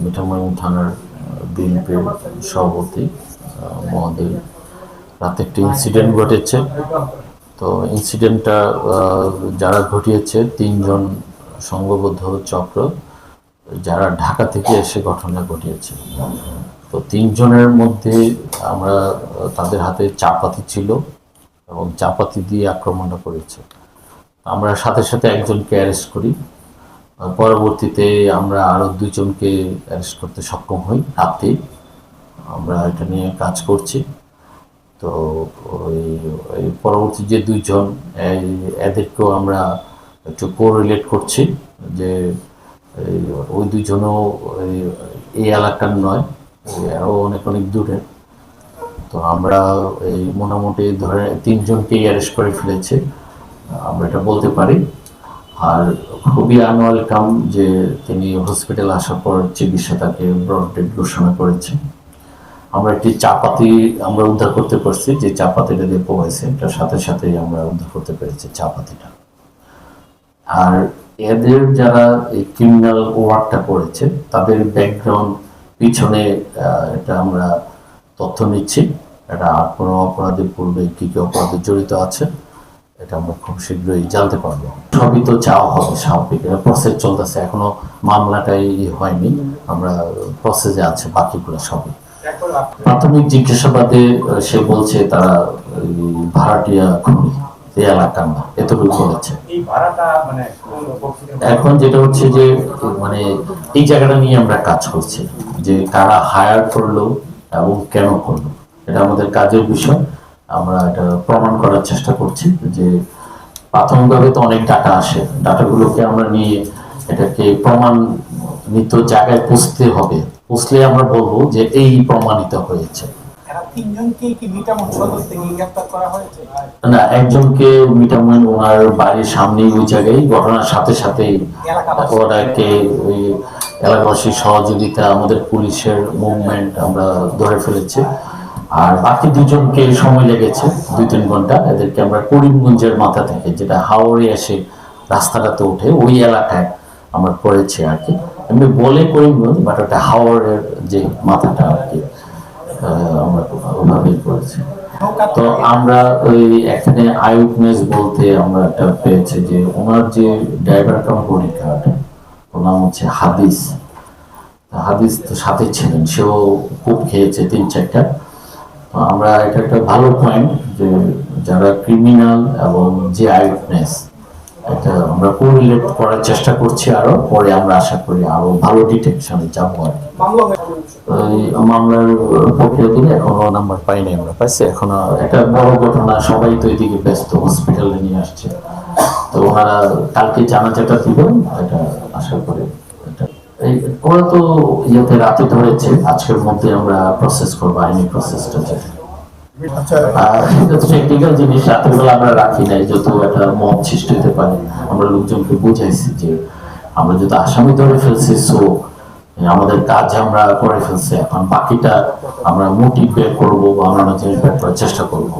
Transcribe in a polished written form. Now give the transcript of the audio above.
মিঠামইন থানার বিএনপির সভাপতি মহোদয় রাতে একটি ইনসিডেন্ট ঘটেছে। তো ইনসিডেন্টটা যারা ঘটিয়েছে তিনজন সংঘবদ্ধ চক্র, যারা ঢাকা থেকে এসে ঘটনা ঘটিয়েছে। তো তিনজনের মধ্যে আমরা তাদের হাতে চাপাতি ছিল এবং চাপাতি দিয়ে আক্রমণটা করেছে। আমরা সাথে সাথে একজনকে অ্যারেস্ট করি। পরবর্তীতে আমরা আরও দুইজনকে অ্যারেস্ট করতে সক্ষম হই। রাতে আমরা এটা নিয়ে কাজ করছি। তো ওই পরবর্তী যে দুইজন এদেরকেও আমরা একটু কোরিলেট করছি যে ওই দুইজনও এই এলাকার নয়, আরও অনেক অনেক দূরের। তো আমরা এই মোটামুটি ধরে তিনজনকেই অ্যারেস্ট করে ফেলেছে, আমরা এটা বলতে পারি। আর খুবই আনওয়েলকাম যে তিনি হসপিটাল আসার পর চিকিৎসা তাকে ব্রড ডেড ঘোষণা করেছে। আমরা একটি চাপাতি আমরা উদ্ধার করতে পারছি, যে চাপাতিটা দিয়ে পোয়াইছে এটার সাথে সাথেই আমরা উদ্ধার করতে পেরেছি চাপাতিটা। আর এদের যারা এই ক্রিমিনাল ওয়ার্কটা করেছে তাদের ব্যাকগ্রাউন্ড পিছনে এটা আমরা তথ্য নিচ্ছি। এটা কোনো অপরাধের পূর্বে কী কী অপরাধে জড়িত আছে এটা আমরা খুব শীঘ্রই জানতে পারবো। সবই তো চাওয়া হবে, স্বাভাবিক প্রসেস চলতেছে, এখনো মামলাটাই হয়নি, আমরা প্রসেসে আছে বাকিগুলো সবই। প্রাথমিক জিজ্ঞাসাবাদে সে বলছে তারা ভাড়াটিয়া খুনি এলাকার না, এতটুকু বলেছে। এখন যেটা হচ্ছে যে মানে এই জায়গাটা নিয়ে আমরা কাজ করছি যে কারা হায়ার করলো এবং কেন করলো, এটা আমাদের কাজের বিষয়। আমরা এটা প্রমাণ করার চেষ্টা করছি যে প্রাথমিকভাবে তো অনেক ডাটা আসে, ডাটাগুলোকে আমরা নিয়ে এটাকে প্রমাণিত জায়গায় পৌঁছতে হবে, পৌঁছলে আমরা বলবো যে এই প্রমাণিত হয়েছে। না, একজনকে মিঠামইন ওনার বাড়ির সামনেই ওই জায়গায় ঘটনার সাথে সাথেই ওনাকে ওই এলাকাবাসীর সহযোগিতা, আমাদের পুলিশের মুভমেন্ট আমরা ধরে ফেলেছি। আর বাকি দুজনকে সময় লেগেছে 2-3 ঘন্টা। এদেরকে আমরা করিমগঞ্জের মাথা থেকে, যেটা হাওড়ে এসে রাস্তাটাতে উঠে ওই এলাকায় আমরা করেছি আর কি। এমনি বলে করিমগঞ্জ, বাট ওটা হাওড়ের যে মাথাটা আর কি, আমরা ওভাবেই করেছি। তো আমরা ওই এখানে আইউটনেস বলতে আমরা একটা পেয়েছি যে ওনার যে ড্রাইভার কাম পরীক্ষাটা, ওর নাম হচ্ছে হাদিস। হাদিস তো সাথে ছিলেন, সেও খুব খেয়েছে 3-4টা। তো আমরা এটা একটা ভালো পয়েন্ট যে যারা ক্রিমিনাল এবং যে আইউটনেস, এটা আমরা কোরিলেট করার চেষ্টা করছি আরো, পরে আমরা আশা করি আরো ভালো ডিটেকশনে যাবো আর কি। মামলার প্রক্রিয়া দিলে এখনো নাম্বার পাইনি আমরা, পাইছি এখনো। একটা বড় ঘটনা, সবাই তো এদিকে ব্যস্ত, হসপিটালে নিয়ে আসছে। তো ওনারা কালকে জানাজাটা দিবেন, এটা আশা করি। ওরা তো ইয়েতে রাতে ধরেছে, আজকের মধ্যে আমরা প্রসেস করবো আইনি প্রসেসটা। টেকনিক্যাল জিনিস রাতের বেলা আমরা রাখি নাই, যত একটা মত সৃষ্টি হতে পারে। আমরা লোকজনকে বুঝাইছি যে আমরা যদি আসামি ধরে ফেলছি, সো আমাদের কাজ আমরা করে ফেলছি, এখন বাকিটা আমরা মোটিভ বের করবো বা আমরা জিনিস বের করার চেষ্টা করবো।